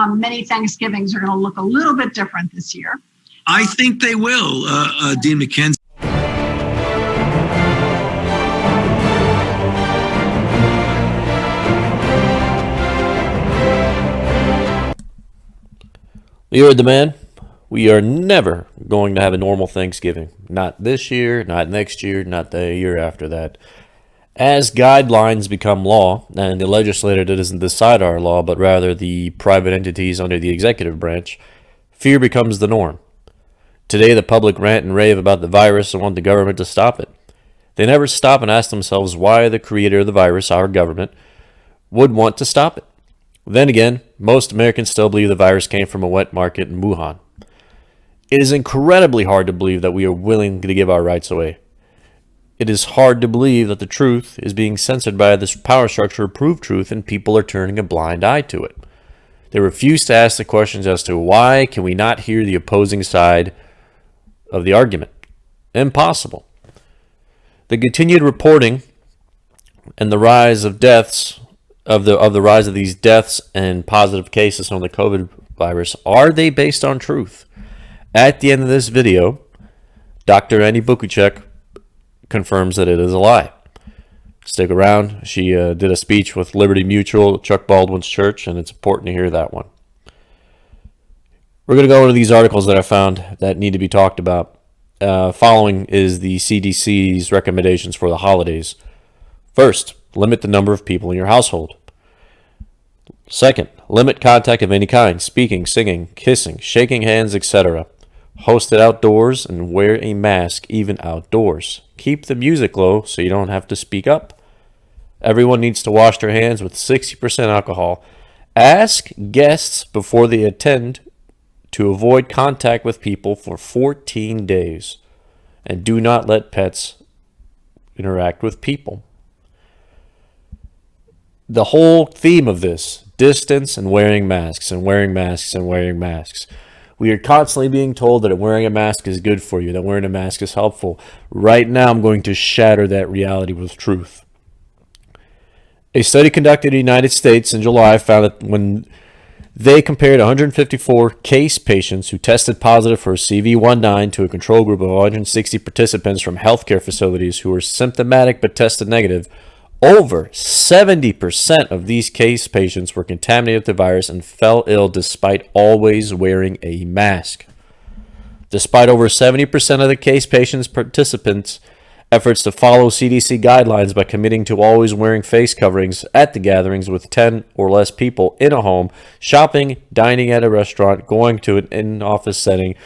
many Thanksgivings are going to look a little bit different this year. I think they will, Dean McKenzie. You heard the man. We are never going to have a normal Thanksgiving. Not this year, not next year, not the year after that. As guidelines become law, and the legislator doesn't decide our law, but rather the private entities under the executive branch, fear becomes the norm. Today, the public rant and rave about the virus and want the government to stop it. They never stop and ask themselves why the creator of the virus, our government, would want to stop it. Then again, most Americans still believe the virus came from a wet market in Wuhan. It is incredibly hard to believe that we are willing to give our rights away. It is hard to believe that the truth is being censored by this power structure of proved truth and people are turning a blind eye to it. They refuse to ask the questions as to why can we not hear the opposing side of the argument. Impossible. The continued reporting and the rise of deaths of the rise of these deaths and positive cases on the COVID virus, are they based on truth? At the end of this video, Dr. Annie Bukuchek confirms that it is a lie. Stick around. She did a speech with Liberty Mutual, Chuck Baldwin's church, and it's important to hear that one. We're going to go into these articles that I found that need to be talked about. Following is the CDC's recommendations for the holidays. First, limit the number of people in your household. Second, limit contact of any kind, speaking, singing, kissing, shaking hands, etc. Host it outdoors and wear a mask even outdoors. Keep the music low so you don't have to speak up. Everyone needs to wash their hands with 60% alcohol. Ask guests before they attend to avoid contact with people for 14 days. And do not let pets interact with people. The whole theme of this, distance and wearing masks and wearing masks and wearing masks. We are constantly being told that wearing a mask is good for you, that wearing a mask is helpful. Right now, I'm going to shatter that reality with truth. A study conducted in the United States in July found that when they compared 154 case patients who tested positive for CV19 to a control group of 160 participants from healthcare facilities who were symptomatic but tested negative, over 70% of these case patients were contaminated with the virus and fell ill despite always wearing a mask. Despite over 70% of the case patients' participants' efforts to follow CDC guidelines by committing to always wearing face coverings at the gatherings with 10 or less people in a home, shopping, dining at a restaurant, going to an in-office setting,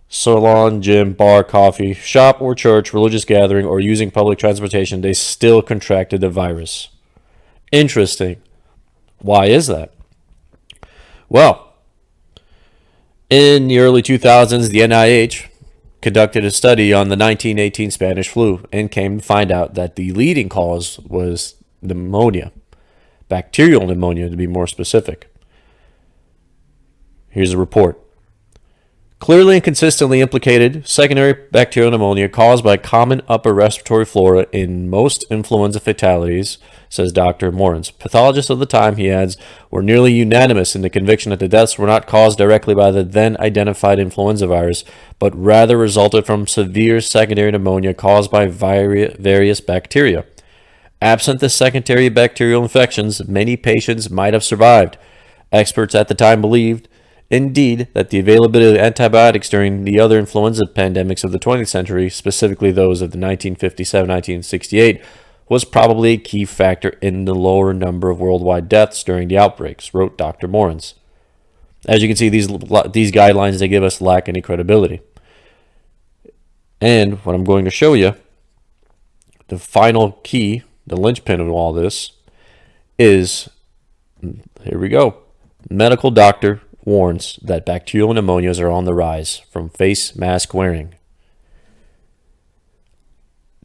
salon, gym, bar, coffee, shop or church, religious gathering, or using public transportation, they still contracted the virus. Interesting. Why is that? Well, in the early 2000s, the NIH conducted a study on the 1918 Spanish flu and came to find out that the leading cause was pneumonia, bacterial pneumonia to be more specific. Here's a report. Clearly and consistently implicated secondary bacterial pneumonia caused by common upper respiratory flora in most influenza fatalities, says Dr. Morens. Pathologists of the time, he adds, were nearly unanimous in the conviction that the deaths were not caused directly by the then identified influenza virus, but rather resulted from severe secondary pneumonia caused by various bacteria. Absent the secondary bacterial infections, many patients might have survived. Experts at the time believed, indeed, that the availability of antibiotics during the other influenza pandemics of the 20th century, specifically those of the 1957-1968, was probably a key factor in the lower number of worldwide deaths during the outbreaks, wrote Dr. Morens. As you can see, these guidelines they give us lack any credibility. And what I'm going to show you, the final key, the linchpin of all this, is, here we go, medical doctor warns that bacterial pneumonias are on the rise from face mask wearing.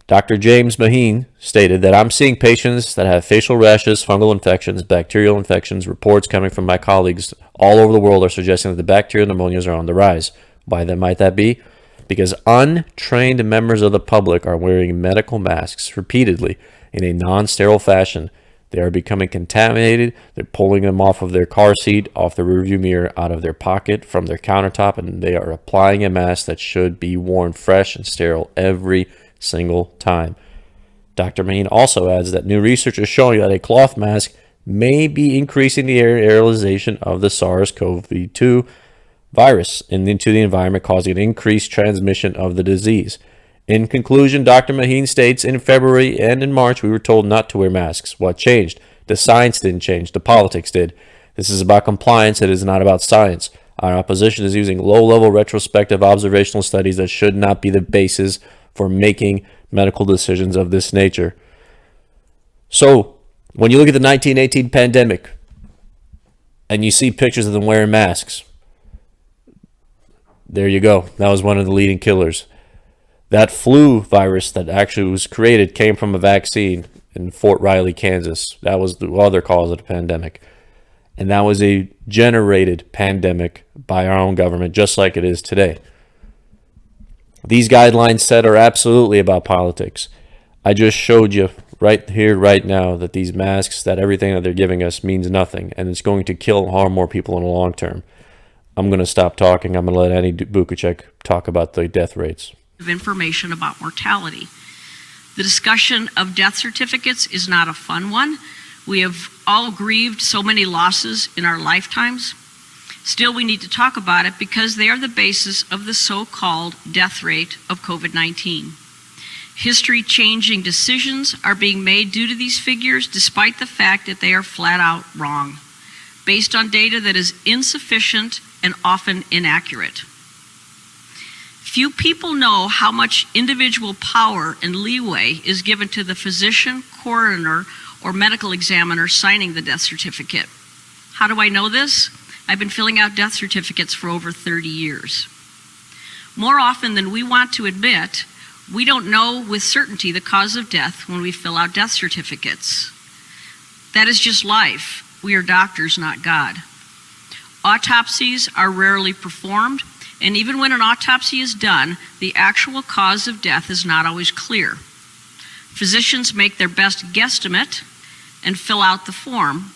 Dr. James Maheen stated that I'm seeing patients that have facial rashes, fungal infections, bacterial infections. Reports coming from my colleagues all over the world are suggesting that the bacterial pneumonias are on the rise. Why might that be? Because untrained members of the public are wearing medical masks repeatedly in a non-sterile fashion They are becoming contaminated. They're pulling them off of their car seat, off the rearview mirror, out of their pocket, from their countertop, and they are applying a mask that should be worn fresh and sterile every single time. Dr. Maheen also adds that new research is showing that a cloth mask may be increasing the aerosolization of the SARS-CoV-2 virus into the environment, causing an increased transmission of the disease. In conclusion, Dr. Maheen states, in February and in March, we were told not to wear masks. What changed? The science didn't change. The politics did. This is about compliance. It is not about science. Our opposition is using low-level retrospective observational studies that should not be the basis for making medical decisions of this nature. So, when you look at the 1918 pandemic and you see pictures of them wearing masks, there you go. That was one of the leading killers. That flu virus that actually was created came from a vaccine in Fort Riley, Kansas. That was the other cause of the pandemic. And that was a generated pandemic by our own government, just like it is today. These guidelines set are absolutely about politics. I just showed you right here, right now, that these masks, that everything that they're giving us means nothing, and it's going to kill and harm more people in the long term. I'm going to stop talking. I'm going to let Annie Bukacek talk about the death rates. Of information about mortality. The discussion of death certificates is not a fun one. We have all grieved so many losses in our lifetimes. Still, we need to talk about it because they are the basis of the so-called death rate of COVID-19. History-changing decisions are being made due to these figures, despite the fact that they are flat out wrong, based on data that is insufficient and often inaccurate. Few people know how much individual power and leeway is given to the physician, coroner, or medical examiner signing the death certificate. How do I know this? I've been filling out death certificates for over 30 years. More often than we want to admit, we don't know with certainty the cause of death when we fill out death certificates. That is just life. We are doctors, not God. Autopsies are rarely performed, and even when an autopsy is done, the actual cause of death is not always clear. Physicians make their best guesstimate and fill out the form.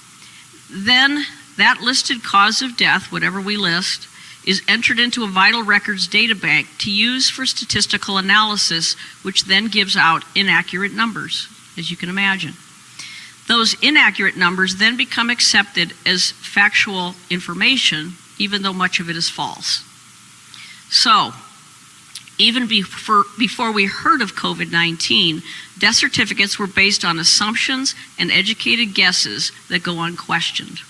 Then that listed cause of death, whatever we list, is entered into a vital records data bank to use for statistical analysis, which then gives out inaccurate numbers, as you can imagine. Those inaccurate numbers then become accepted as factual information, even though much of it is false. So, even before we heard of COVID-19, death certificates were based on assumptions and educated guesses that go unquestioned.